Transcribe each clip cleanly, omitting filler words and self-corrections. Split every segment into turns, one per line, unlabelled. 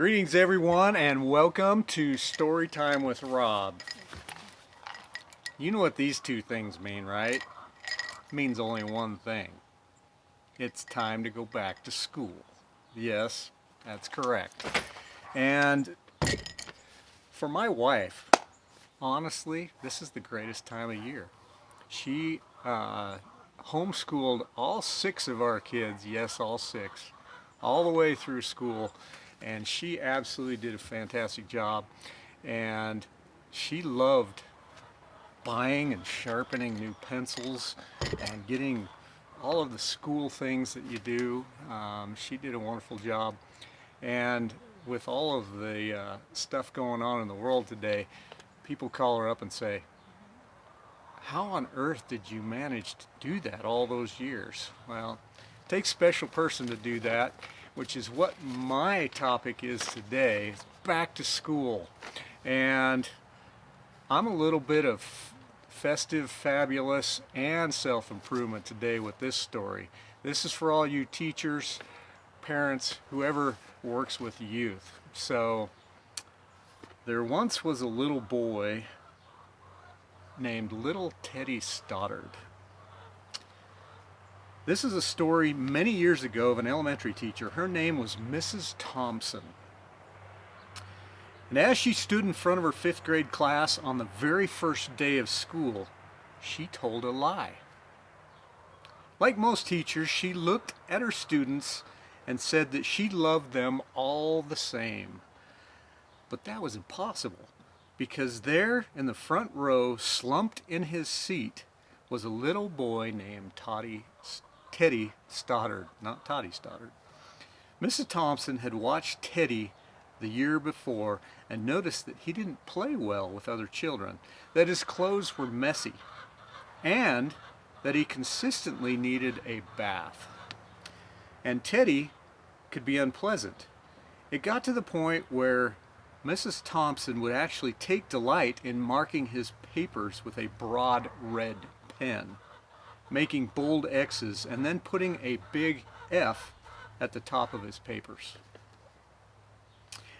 Greetings everyone and welcome to Storytime with Rob. You know what these two things mean, right? It means only one thing. It's time to go back to school. Yes, that's correct. And for my wife, honestly, this is the greatest time of year. She homeschooled all 6 of our kids, yes, all 6, all the way through school, and she absolutely did a fantastic job. And she loved buying and sharpening new pencils and getting all of the school things that you do. She did a wonderful job. And with all of the stuff going on in the world today, people call her up and say, how on earth did you manage to do that all those years? Well, it takes a special person to do that, which is what my topic is today. It's back to school. And I'm a little bit of festive, fabulous, and self-improvement today with this story. This is for all you teachers, parents, whoever works with youth. So, there once was a little boy named Little Teddy Stoddard. This is a story many years ago of an elementary teacher. Her name was Mrs. Thompson. And as she stood in front of her 5th grade class on the very first day of school, she told a lie. Like most teachers, she looked at her students and said that she loved them all the same. But that was impossible, because there in the front row, slumped in his seat, was a little boy named Teddy Stoddard, not Toddy Stoddard. Mrs. Thompson had watched Teddy the year before and noticed that he didn't play well with other children, that his clothes were messy, and that he consistently needed a bath. And Teddy could be unpleasant. It got to the point where Mrs. Thompson would actually take delight in marking his papers with a broad red pen, making bold X's, and then putting a big F at the top of his papers.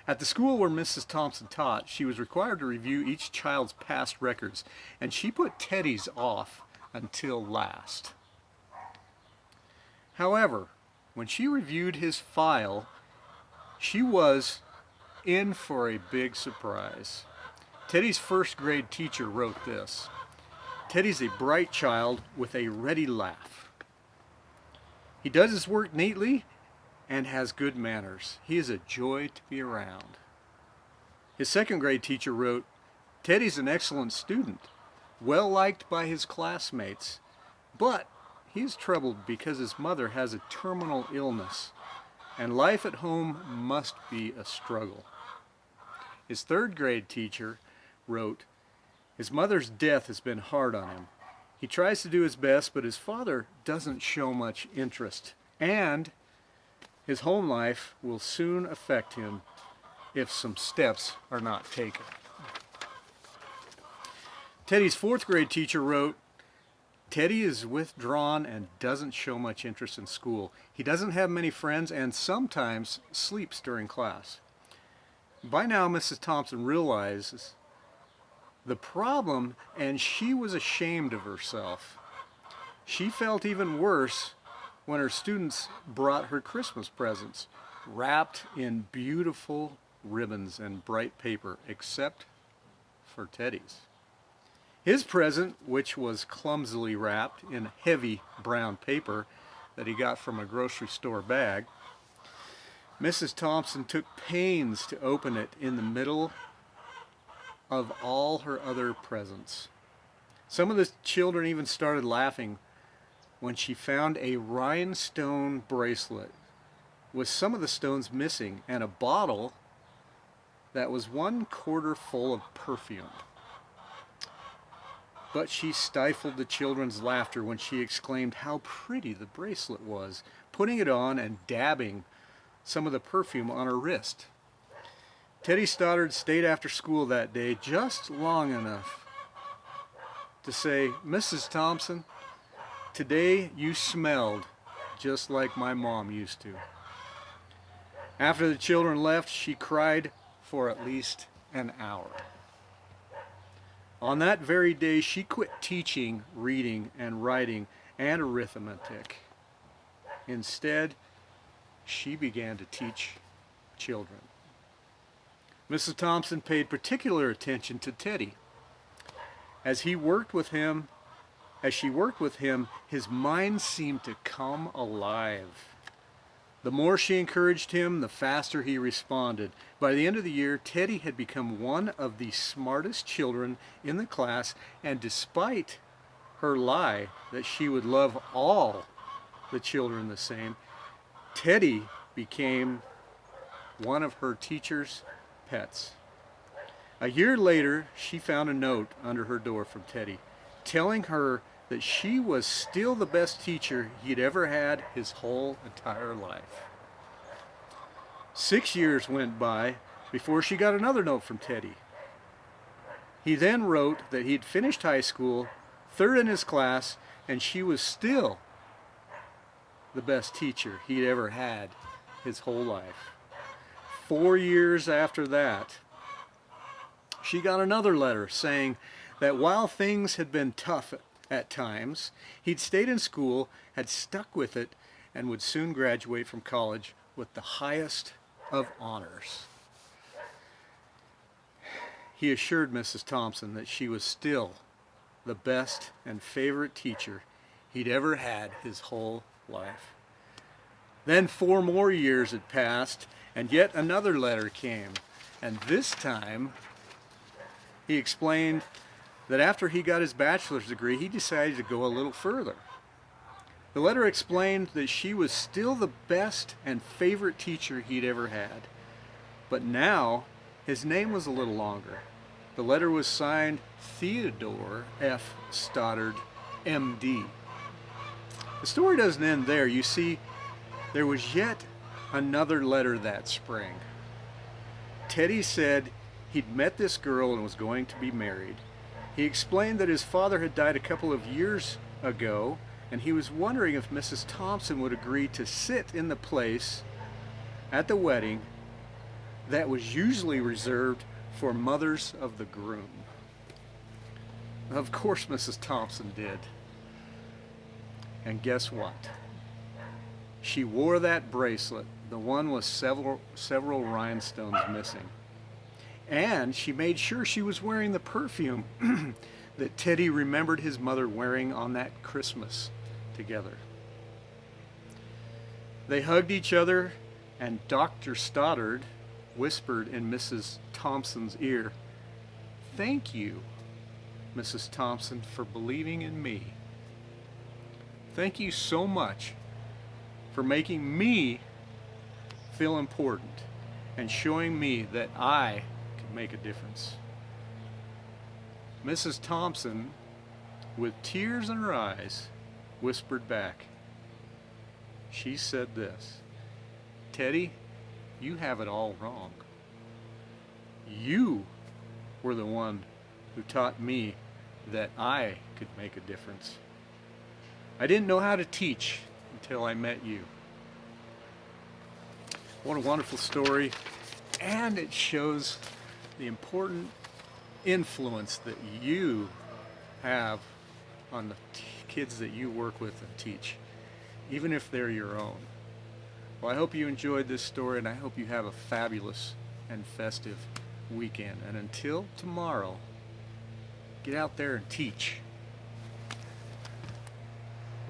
At the school where Mrs. Thompson taught, she was required to review each child's past records, and she put Teddy's off until last. However, when she reviewed his file, she was in for a big surprise. Teddy's 1st grade teacher wrote this: Teddy's a bright child with a ready laugh. He does his work neatly and has good manners. He is a joy to be around. His 2nd grade teacher wrote, Teddy's an excellent student, well liked by his classmates, but he is troubled because his mother has a terminal illness, and life at home must be a struggle. His 3rd grade teacher wrote, his mother's death has been hard on him. He tries to do his best, but his father doesn't show much interest, and his home life will soon affect him if some steps are not taken. Teddy's 4th grade teacher wrote, Teddy is withdrawn and doesn't show much interest in school. He doesn't have many friends and sometimes sleeps during class. By now, Mrs. Thompson realizes the problem, and she was ashamed of herself. She felt even worse when her students brought her Christmas presents, wrapped in beautiful ribbons and bright paper, except for Teddy's. His present, which was clumsily wrapped in heavy brown paper that he got from a grocery store bag, Mrs. Thompson took pains to open it in the middle of all her other presents. Some of the children even started laughing when she found a rhinestone bracelet with some of the stones missing and a bottle that was 1/4 full of perfume. But she stifled the children's laughter when she exclaimed how pretty the bracelet was, putting it on and dabbing some of the perfume on her wrist. Teddy Stoddard stayed after school that day just long enough to say, Mrs. Thompson, today you smelled just like my mom used to. After the children left, she cried for at least an hour. On that very day, she quit teaching reading and writing and arithmetic. Instead, she began to teach children. Mrs. Thompson paid particular attention to Teddy. As she worked with him, his mind seemed to come alive. The more she encouraged him, the faster he responded. By the end of the year, Teddy had become one of the smartest children in the class, and despite her lie that she would love all the children the same, Teddy became one of her teacher's pets. A year later, she found a note under her door from Teddy, telling her that she was still the best teacher he'd ever had his whole entire life. 6 years went by before she got another note from Teddy. He then wrote that he'd finished high school, third in his class, and she was still the best teacher he'd ever had his whole life. 4 years after that, she got another letter saying that while things had been tough at times, he'd stayed in school, had stuck with it, and would soon graduate from college with the highest of honors. He assured Mrs. Thompson that she was still the best and favorite teacher he'd ever had his whole life. Then 4 more years had passed, and yet another letter came, and this time he explained that after he got his bachelor's degree, he decided to go a little further. The letter explained that she was still the best and favorite teacher he'd ever had, but now his name was a little longer. The letter was signed Theodore F. Stoddard, M.D. The story doesn't end there. You see, there was yet another letter that spring. Teddy said he'd met this girl and was going to be married. He explained that his father had died a couple of years ago, and he was wondering if Mrs. Thompson would agree to sit in the place at the wedding that was usually reserved for mothers of the groom. Of course Mrs. Thompson did. And guess what? She wore that bracelet, the one with several rhinestones missing. And she made sure she was wearing the perfume that Teddy remembered his mother wearing on that Christmas together. They hugged each other, and Dr. Stoddard whispered in Mrs. Thompson's ear, "Thank you, Mrs. Thompson, for believing in me. Thank you so much for making me feel important and showing me that I could make a difference." Mrs. Thompson, with tears in her eyes, whispered back. She said this, "Teddy, you have it all wrong. You were the one who taught me that I could make a difference. I didn't know how to teach until I met you." What a wonderful story, and it shows the important influence that you have on the kids that you work with and teach, even if they're your own. Well, I hope you enjoyed this story, and I hope you have a fabulous and festive weekend. And until tomorrow, get out there and teach.